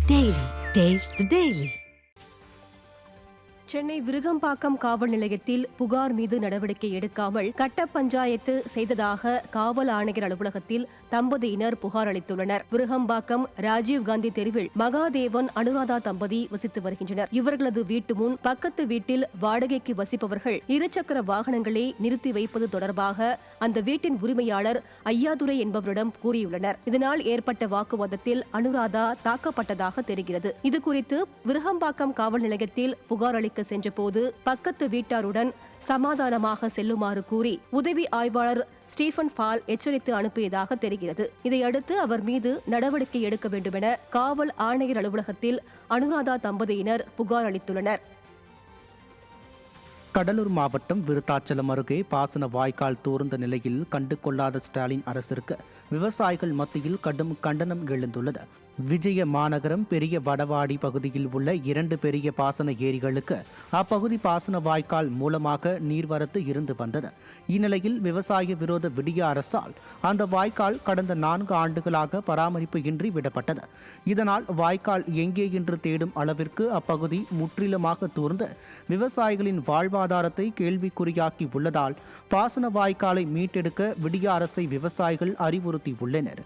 Daily. Taste the Daily. Chennai Virugambakkam காவல் நிலையத்தில் புகார் மீது நடவடிக்கை எடுக்காமல் கட்ட பஞ்சாயத்து செய்ததாக காவல் ஆணையர் அலுவலகத்தில் தம்பதியினர் புகார் அளித்துள்ளனர். விருகம்பாக்கம் ராஜீவ்காந்தி தெருவில் மகாதேவன் அனுராதா தம்பதி வசித்து வருகின்றனர். இவர்களது வீட்டு முன் பக்கத்து வீட்டில் வாடகைக்கு வசிப்பவர்கள் இருசக்கர வாகனங்களை நிறுத்தி வைப்பது தொடர்பாக அந்த வீட்டின் உரிமையாளர் ஐயாதுரை என்பவரிடம் கூறியுள்ளனர். இதனால் ஏற்பட்ட வாக்குவாதத்தில் அனுராதா தாக்கப்பட்டதாக தெரிகிறது. இதுகுறித்து விருகம்பாக்கம் காவல் நிலையத்தில் புகார் அளிக்க சென்றபோது பக்கத்து வீட்டாருடன் சமாதானமாக செல்லுமாறு கூறி உதவி ஆய்வாளர் ஸ்டீபன் பால் எச்சரித்து அனுப்பியதாக தெரிகிறது. இதையடுத்து அவர் மீது நடவடிக்கை எடுக்க வேண்டுமென காவல் ஆணையர் அலுவலகத்தில் அனுராதா தம்பதியினர் புகார் அளித்துள்ளனர். கடலூர் மாவட்டம் விருத்தாச்சலம் அருகே பாசன வாய்க்கால் தூர்ந்த நிலையில் கண்டு கொள்ளாத ஸ்டாலின் அரசிற்கு விவசாயிகள் மத்தியில் கடும் கண்டனம் எழுந்துள்ளது. விஜய மாநகரம் பெரிய வடவாடி பகுதியில் உள்ள 2 பெரிய பாசன ஏரிகளுக்கு அப்பகுதி பாசன வாய்க்கால் மூலமாக நீர்வரத்து இருந்து வந்தது. இந்நிலையில் விவசாய விரோத விடிய அரசால் அந்த வாய்க்கால் கடந்த 4 ஆண்டுகளாக பராமரிப்பு இன்றி விடப்பட்டது. இதனால் வாய்க்கால் எங்கே என்று தேடும் அளவிற்கு அப்பகுதி முற்றிலுமாக தூர்ந்து விவசாயிகளின் வாழ்வாதாரத்தை கேள்விக்குறியாக்கி உள்ளதால் பாசன வாய்க்காலை மீட்டெடுக்க விடிய அரசை விவசாயிகள் அறிவுறுத்தியுள்ளனர்.